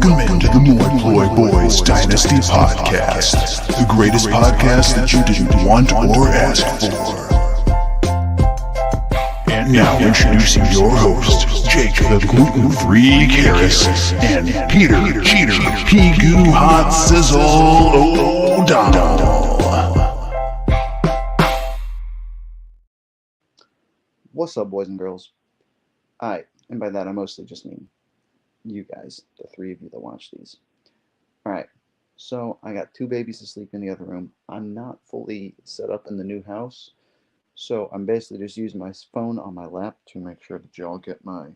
Welcome into the Moi Ploy Boys Dynasty Podcast, the greatest podcast that you didn't want or ask for. And now introducing your hosts, Jake the Gluten-Free Harris and Peter Cheater Pigoo Hot Sizzle O'Donnell. What's up, boys and girls? And by that I mostly just mean you guys, the three of you that watch these. Alright, so I got two babies asleep in the other room. I'm not fully set up in the new house, so I'm basically just using my phone on my lap to make sure that y'all get my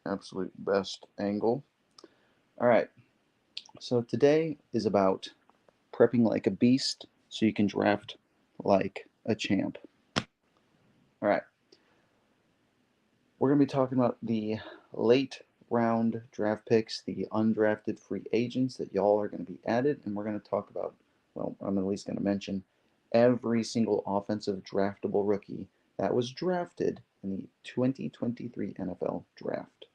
absolute best angle. Alright, so today is about prepping like a beast so you can draft like a champ. Alright, we're going to be talking about the late round draft picks, the undrafted free agents that y'all are going to be added, and we're going to talk about, well, I'm at least going to mention every single offensive draftable rookie that was drafted in the 2023 NFL Draft.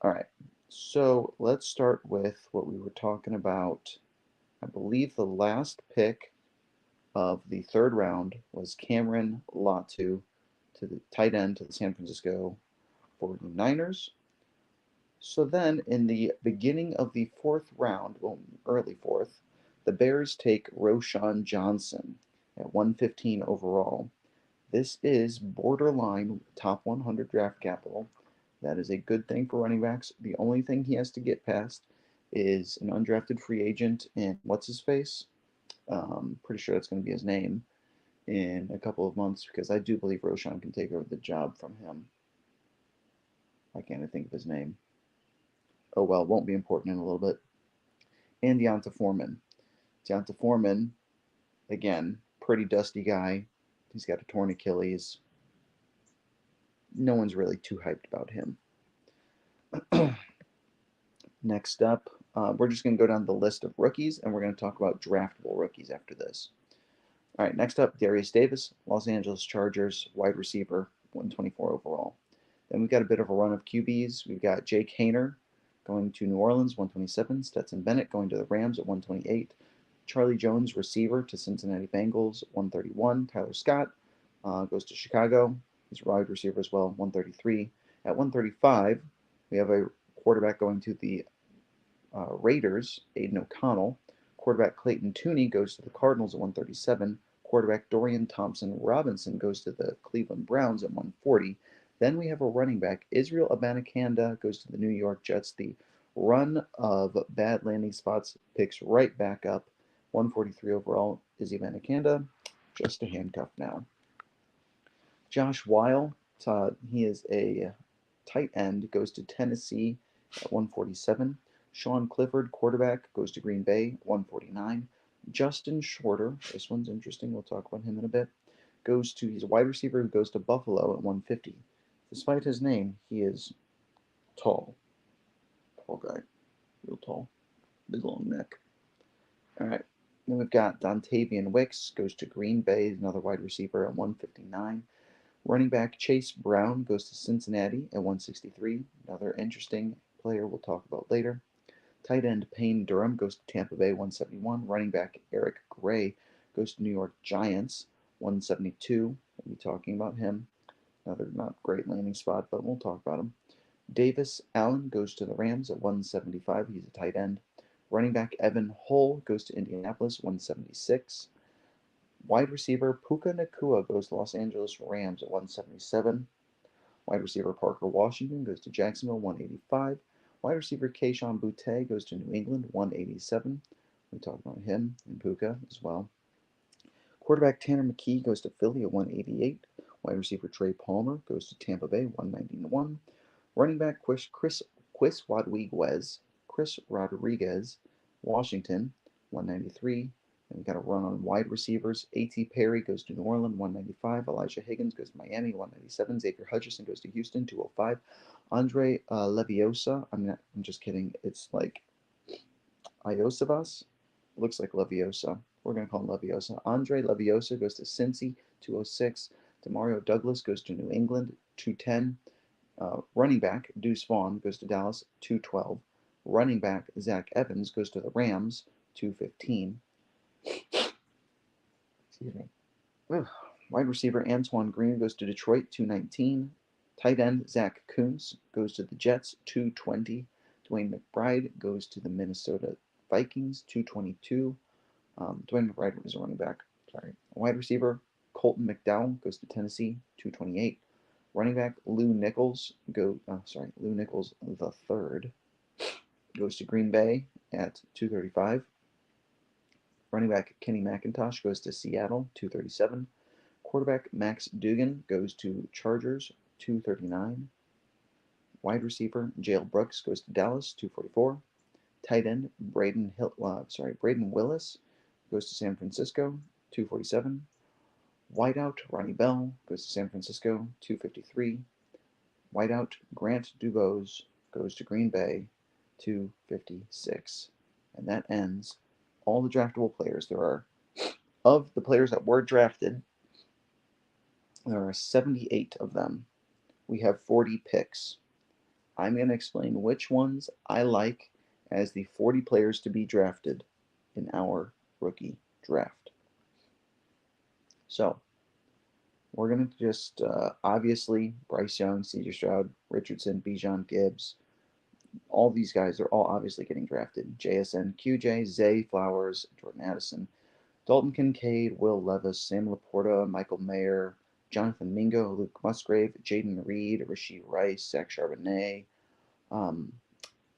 All right, so let's start with what we were talking about. I believe the last pick of the third round was Cameron Latu to the tight end to the San Francisco 49ers. So then, in the beginning of the fourth round, well, early fourth, the Bears take Roschon Johnson at 115 overall. This is borderline top 100 draft capital. That is a good thing for running backs. The only thing he has to get past is an undrafted free agent in what's-his-face? Pretty sure that's going to be his name in a couple of months, because I do believe Roschon can take over the job from him. I can't think of his name. Oh well, it won't be important in a little bit. And Deonta Foreman. Deonta Foreman, again, pretty dusty guy. He's got a torn Achilles. No one's really too hyped about him. Next up, we're just going to go down the list of rookies, and we're going to talk about draftable rookies after this. All right, next up, Darius Davis, Los Angeles Chargers, wide receiver, 124 overall. Then we've got a bit of a run of QBs. We've got Jake Haener going to New Orleans, 127. Stetson Bennett going to the Rams at 128. Charlie Jones, receiver to Cincinnati Bengals, 131. Tyler Scott goes to Chicago. He's a wide receiver as well, 133. At 135, we have a quarterback going to the Raiders, Aiden O'Connell. Quarterback Clayton Tooney goes to the Cardinals at 137. Quarterback Dorian Thompson-Robinson goes to the Cleveland Browns at 140. Then we have a running back. Israel Abanikanda goes to the New York Jets. The run of bad landing spots picks right back up. 143 overall. Izzy Abanikanda, just a handcuff now. Josh Weil, he is a tight end, goes to Tennessee at 147. Sean Clifford, quarterback, goes to Green Bay, 149. Justin Shorter, this one's interesting, we'll talk about him in a bit, he's a wide receiver who goes to Buffalo at 150. Despite his name, he is tall. Tall guy. Real tall. Big long neck. All right. Then we've got Dontavian Wicks, goes to Green Bay, another wide receiver at 159. Running back Chase Brown goes to Cincinnati at 163. Another interesting player we'll talk about later. Tight end Payne Durham goes to Tampa Bay, 171. Running back Eric Gray goes to New York Giants, 172. We'll be talking about him. Another not great landing spot, but we'll talk about him. Davis Allen goes to the Rams at 175. He's a tight end. Running back Evan Hull goes to Indianapolis, 176. Wide receiver Puka Nacua goes to Los Angeles Rams at 177. Wide receiver Parker Washington goes to Jacksonville, 185. Wide receiver Kayshon Boutte goes to New England, 187. We talk about him and Puka as well. Quarterback Tanner McKee goes to Philly at 188. Wide receiver Trey Palmer goes to Tampa Bay, 191. Running back Chris Rodriguez, Washington, 193. And we got a run on wide receivers. A.T. Perry goes to New Orleans, 195. Elijah Higgins goes to Miami, 197. Xavier Hutchinson goes to Houston, 205. Andre Leviosa, I'm just kidding. It's like Iosivas. Looks like Leviosa. We're going to call him Leviosa. Andre Leviosa goes to Cincy, 206. Demario Douglas goes to New England, 210. Running back Deuce Vaughn goes to Dallas, 212. Running back Zach Evans goes to the Rams, 215. Excuse me. Ugh. Wide receiver Antoine Green goes to Detroit, 219. Tight end Zach Kuntz goes to the Jets, 220. Dwayne McBride goes to the Minnesota Vikings, 222. Dwayne McBride is a running back. Sorry. Wide receiver Colton McDowell goes to Tennessee, 228. Running back Lou Nichols Lou Nichols the third goes to Green Bay at 235. Running back Kenny McIntosh goes to Seattle, 237. Quarterback Max Duggan goes to Chargers, 239. Wide receiver Jalen Brooks goes to Dallas, 244. Tight end Braden Willis goes to San Francisco, 247. Wideout Ronnie Bell goes to San Francisco, 253. Wideout Grant Dubose goes to Green Bay, 256. And that ends all the draftable players. Of the players that were drafted, there are 78 of them. We have 40 picks. I'm going to explain which ones I like as the 40 players to be drafted in our rookie draft. So, we're going to just, obviously, Bryce Young, C.J. Stroud, Richardson, Bijan Gibbs, all these guys are all obviously getting drafted. JSN, QJ, Zay Flowers, Jordan Addison, Dalton Kincaid, Will Levis, Sam Laporta, Michael Mayer, Jonathan Mingo, Luke Musgrave, Jaden Reed, Rashee Rice, Zach Charbonnet,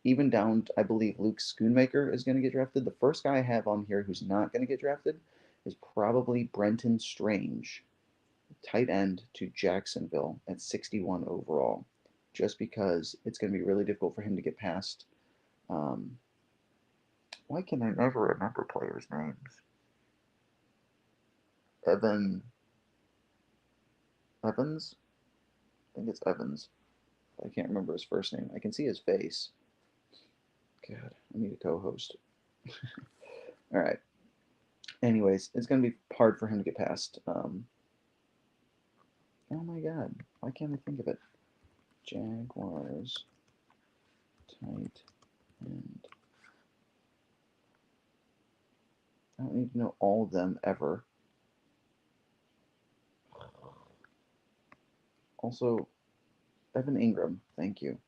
even down, I believe Luke Schoonmaker is going to get drafted. The first guy I have on here who's not going to get drafted is probably Brenton Strange, tight end to Jacksonville at 61 overall, just because it's going to be really difficult for him to get past. Why can I never remember players' names? Evans? I think it's Evans. I can't remember his first name. I can see his face. God, I need a co-host. All right. Anyways, it's going to be hard for him to get past. Oh my God. Why can't I think of it? Jaguars. Tight end. I don't need to know all of them ever. Also, Evan Ingram. Thank you.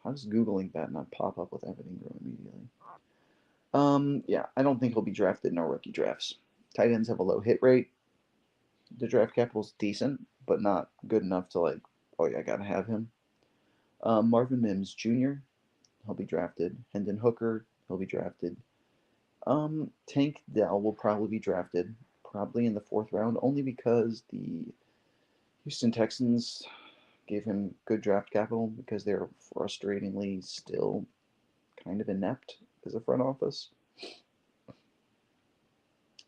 How does Googling that not pop up with Evan Ingram immediately? Yeah, I don't think he'll be drafted in our rookie drafts. Tight ends have a low hit rate. The draft capital's decent, but not good enough to like, oh yeah, I gotta have him. Marvin Mims Jr. He'll be drafted. Hendon Hooker. He'll be drafted. Tank Dell will probably be drafted, probably in the 4th round, only because the Houston Texans gave him good draft capital because they're frustratingly still kind of inept as a front office.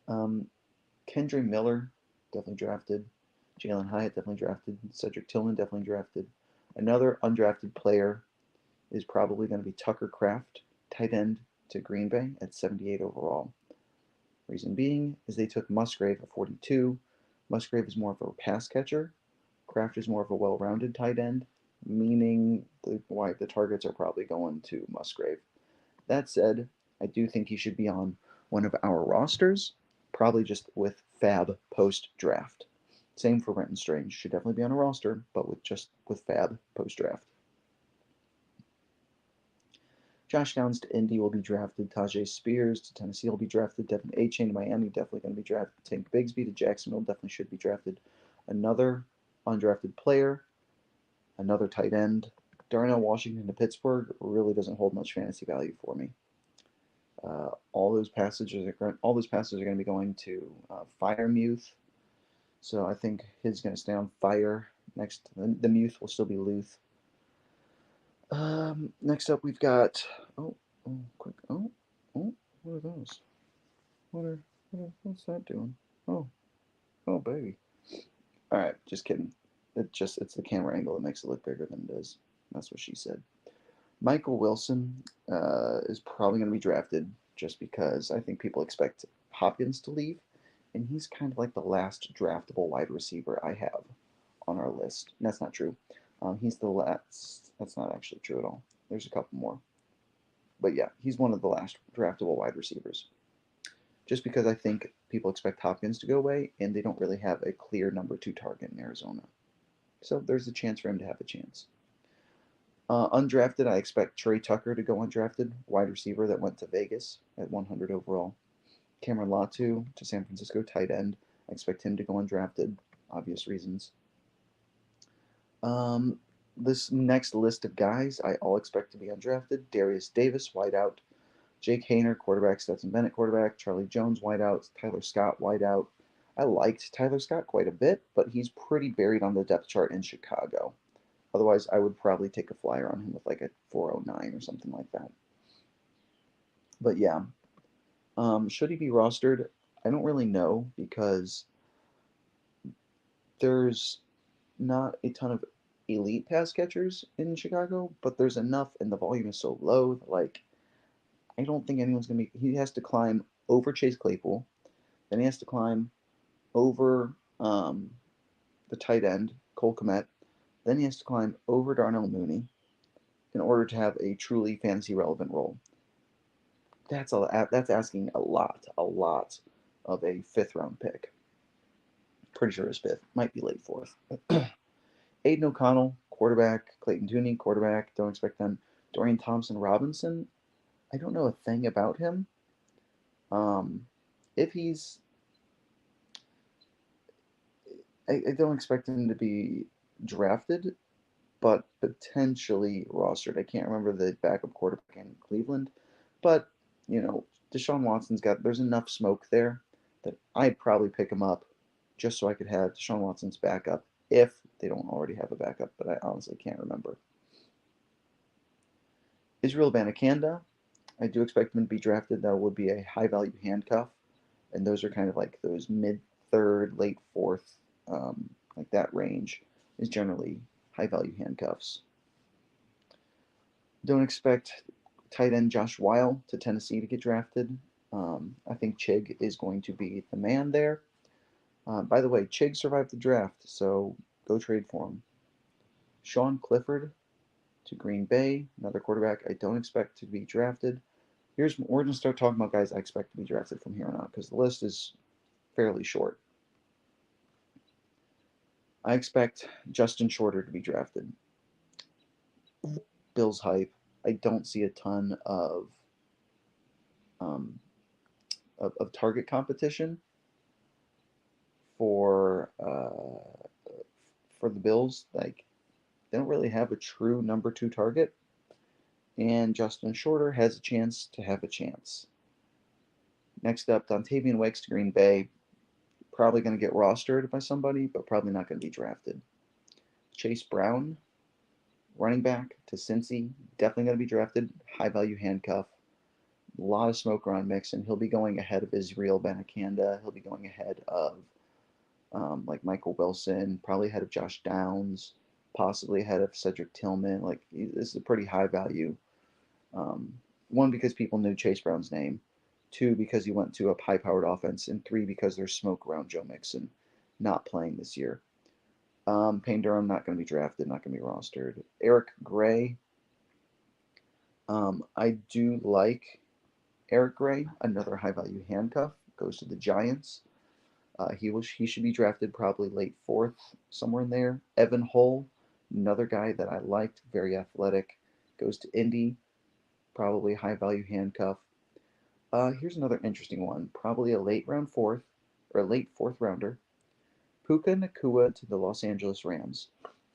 Kendre Miller, definitely drafted. Jalen Hyatt, definitely drafted. Cedric Tillman, definitely drafted. Another undrafted player is probably going to be Tucker Kraft, tight end to Green Bay at 78 overall. Reason being is they took Musgrave at 42. Musgrave is more of a pass catcher. Kraft is more of a well-rounded tight end, meaning why the targets are probably going to Musgrave. That said, I do think he should be on one of our rosters, probably just with Fab post-draft. Same for Brenton Strange. Should definitely be on a roster, but with Fab post-draft. Josh Downs to Indy will be drafted. Tajay Spears to Tennessee will be drafted. Devin Achane to Miami, definitely going to be drafted. Tank Bigsby to Jacksonville, definitely should be drafted. Another undrafted player, another tight end. Darnell Washington to Pittsburgh really doesn't hold much fantasy value for me. All those passages are going to be going to Fire Muth, so I think his going to stay on Fire. Next, the Muth will still be Luth. Next up, we've got what are those? What's that doing? Oh, baby. All right, just kidding. It's the camera angle that makes it look bigger than it is. That's what she said. Michael Wilson is probably going to be drafted just because I think people expect Hopkins to leave, and he's kind of like the last draftable wide receiver I have on our list. And that's not true. He's the last. That's not actually true at all. There's a couple more. But yeah, he's one of the last draftable wide receivers. Just because I think people expect Hopkins to go away, and they don't really have a clear number 2 target in Arizona. So there's a chance for him to have a chance. Undrafted, I expect Trey Tucker to go undrafted, wide receiver that went to Vegas at 100 overall. Cameron Latu to San Francisco, tight end. I expect him to go undrafted, obvious reasons. This next list of guys I all expect to be undrafted. Darius Davis, wideout. Jake Hayner, quarterback. Stetson Bennett, quarterback. Charlie Jones, wideout. Tyler Scott, wideout. I liked Tyler Scott quite a bit, but he's pretty buried on the depth chart in Chicago. Otherwise, I would probably take a flyer on him with like a 409 or something like that. But yeah, should he be rostered? I don't really know because there's not a ton of elite pass catchers in Chicago, but there's enough, and the volume is so low that, like, I don't think anyone's gonna be. He has to climb over Chase Claypool, then he has to climb over the tight end Cole Kmet, then he has to climb over Darnell Mooney in order to have a truly fantasy relevant role. That's asking a lot of a 5th round pick. Pretty sure his 5th, might be late 4th. Aiden O'Connell, quarterback. Clayton Tooney, quarterback. Don't expect them. Dorian Thompson-Robinson, I don't know a thing about him. If he's, I don't expect him to be drafted, but potentially rostered. I can't remember the backup quarterback in Cleveland, but Deshaun Watson's there's enough smoke there that I'd probably pick him up just so I could have Deshaun Watson's backup if they don't already have a backup, but I honestly can't remember. Israel Abanikanda, I do expect him to be drafted. That would be a high value handcuff, and those are kind of like those mid 3rd, late 4th, like that range is generally high value handcuffs. Don't expect tight end Josh Weil to Tennessee to get drafted. I think Chig is going to be the man there. By the way, Chig survived the draft, so go trade for him. Sean Clifford to Green Bay, another quarterback I don't expect to be drafted. We're going to start talking about guys I expect to be drafted from here on out because the list is fairly short. I expect Justin Shorter to be drafted. Bills hype. I don't see a ton of target competition for the Bills. Like, they don't really have a true number 2 target, and Justin Shorter has a chance to have a chance. Next up, Dontavian Wicks to Green Bay. Probably going to get rostered by somebody, but probably not going to be drafted. Chase Brown, running back to Cincy, definitely going to be drafted. High value handcuff. A lot of smoke around Mixon. He'll be going ahead of Israel Abanikanda. He'll be going ahead of like Michael Wilson, probably ahead of Josh Downs, possibly ahead of Cedric Tillman. Like, this is a pretty high value. One, because people knew Chase Brown's name. 2, because he went to a high-powered offense. And 3, because there's smoke around Joe Mixon not playing this year. Payne Durham, not going to be drafted, not going to be rostered. Eric Gray. I do like Eric Gray, another high-value handcuff. Goes to the Giants. He should be drafted probably late 4th, somewhere in there. Evan Hull, another guy that I liked, very athletic. Goes to Indy, probably high-value handcuff. Here's another interesting one, probably a late 4th rounder. Puka Nacua to the Los Angeles Rams.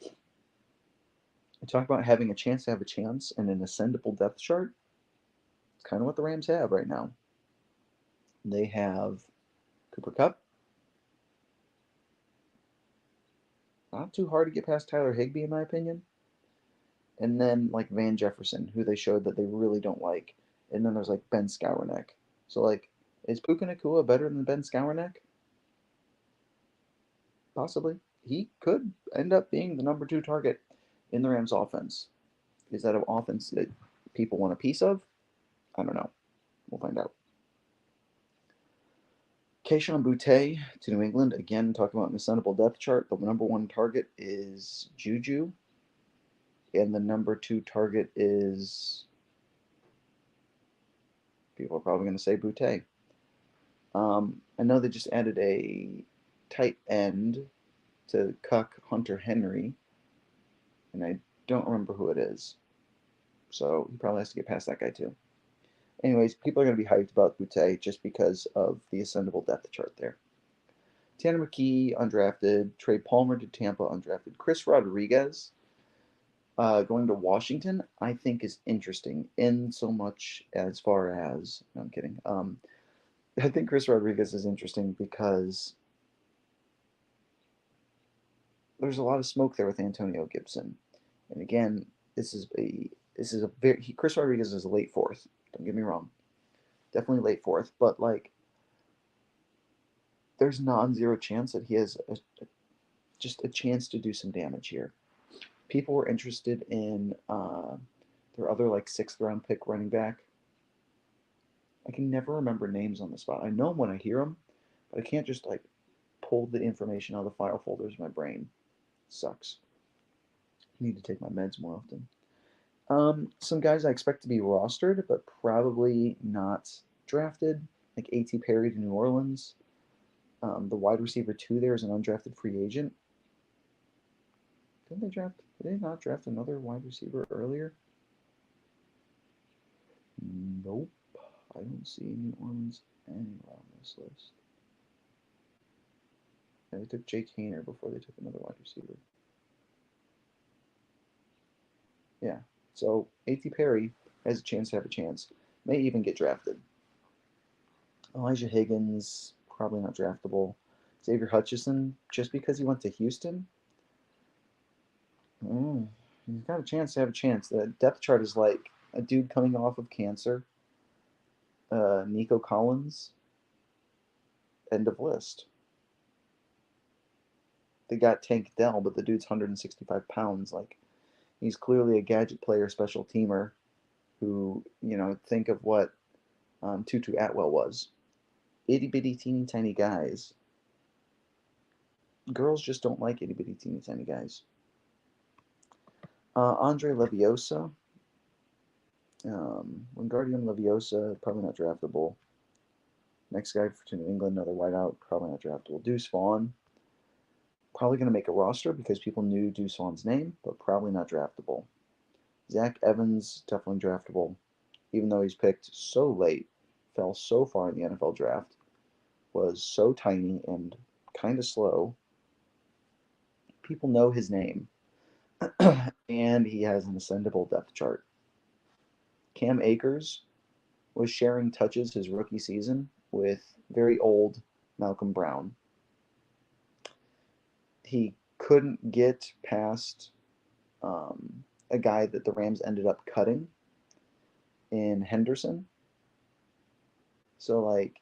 I talk about having a chance to have a chance and an ascendable depth chart. It's kind of what the Rams have right now. They have Cooper Kupp. Not too hard to get past Tyler Higbee, in my opinion. And then, like, Van Jefferson, who they showed that they really don't like. And then there's, like, Ben Skowronek. So, like, is Puka Nacua better than Ben Skowronek? Possibly. He could end up being the number 2 target in the Rams offense. Is that an offense that people want a piece of? I don't know. We'll find out. Kayshon Boutte to New England. Again, talking about an ascendable depth chart. The number 1 target is Juju. And the number 2 target is People are probably going to say Boutte. I know they just added a tight end to cuck Hunter Henry, and I don't remember who it is. So he probably has to get past that guy too. Anyways, people are going to be hyped about Boutte just because of the ascendable depth chart there. Tanner McKee, undrafted. Trey Palmer to Tampa, undrafted. Chris Rodriguez going to Washington, I think is interesting in so much as far as, no, I'm kidding. I think Chris Rodriguez is interesting because there's a lot of smoke there with Antonio Gibson. And again, this is a very Chris Rodriguez is a late fourth. Don't get me wrong, definitely late fourth, but like there's non-zero chance that he has just a chance to do some damage here. People were interested in their other like sixth round pick running back. I can never remember names on the spot. I know them when I hear them, but I can't just like pull the information out of the file folders in my brain. Sucks. I need to take my meds more often. Some guys I expect to be rostered, but probably not drafted, like A.T. Perry to New Orleans. The wide receiver 2 there is an undrafted free agent. Did they not draft another wide receiver earlier? Nope. I don't see New Orleans anywhere on this list. Yeah, they took Jake Hayner before they took another wide receiver. Yeah. So A.T. Perry has a chance to have a chance. May even get drafted. Elijah Higgins, probably not draftable. Xavier Hutchinson, just because he went to Houston, he's got a chance to have a chance. The depth chart is like a dude coming off of cancer, Nico Collins, end of list. They got Tank Dell, but the dude's 165 pounds. Like, he's clearly a gadget player, special teamer, who, think of what Tutu Atwell was. Itty bitty teeny tiny guys. Girls just don't like itty bitty teeny tiny guys. Andre Leviosa. Wingardium Leviosa, probably not draftable. Next guy for New England, another wideout, probably not draftable. Deuce Vaughn, probably going to make a roster because people knew Deuce Vaughn's name, but probably not draftable. Zach Evans, definitely draftable, even though he's picked so late, fell so far in the NFL draft, was so tiny and kind of slow. People know his name, and he has an ascendable depth chart. Cam Akers was sharing touches his rookie season with very old Malcolm Brown. He couldn't get past a guy that the Rams ended up cutting in Henderson. So, like,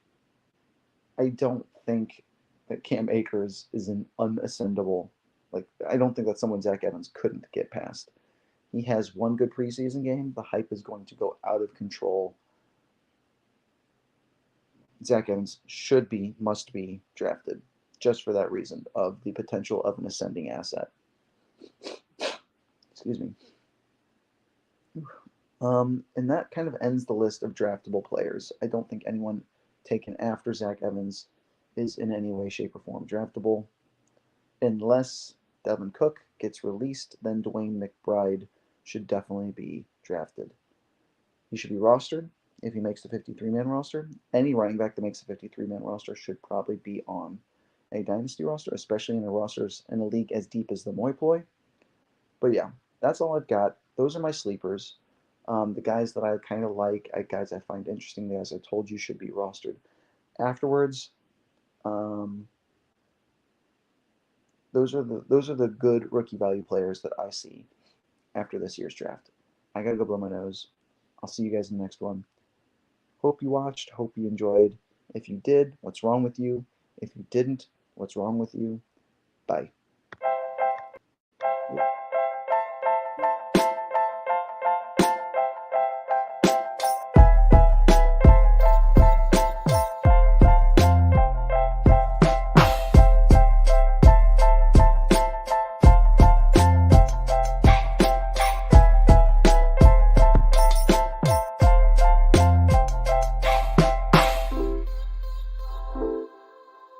I don't think that Cam Akers is an unascendable. Like, I don't think that's someone Zach Evans couldn't get past. He has one good preseason game. The hype is going to go out of control. Zach Evans must be drafted just for that reason of the potential of an ascending asset. Excuse me. And that kind of ends the list of draftable players. I don't think anyone taken after Zach Evans is in any way, shape, or form draftable. Unless Dalvin Cook gets released, then Dwayne McBride should definitely be drafted. He should be rostered if he makes the 53-man roster. Any running back that makes the 53-man roster should probably be on a dynasty roster, especially in a league as deep as the Moi Poi. But yeah, that's all I've got. Those are my sleepers. The guys that I kind of like, guys I find interesting, the guys I told you should be rostered. Afterwards, those are the good rookie value players that I see after this year's draft. I gotta go blow my nose. I'll see you guys in the next one. Hope you watched. Hope you enjoyed. If you did, what's wrong with you? If you didn't, what's wrong with you? Bye.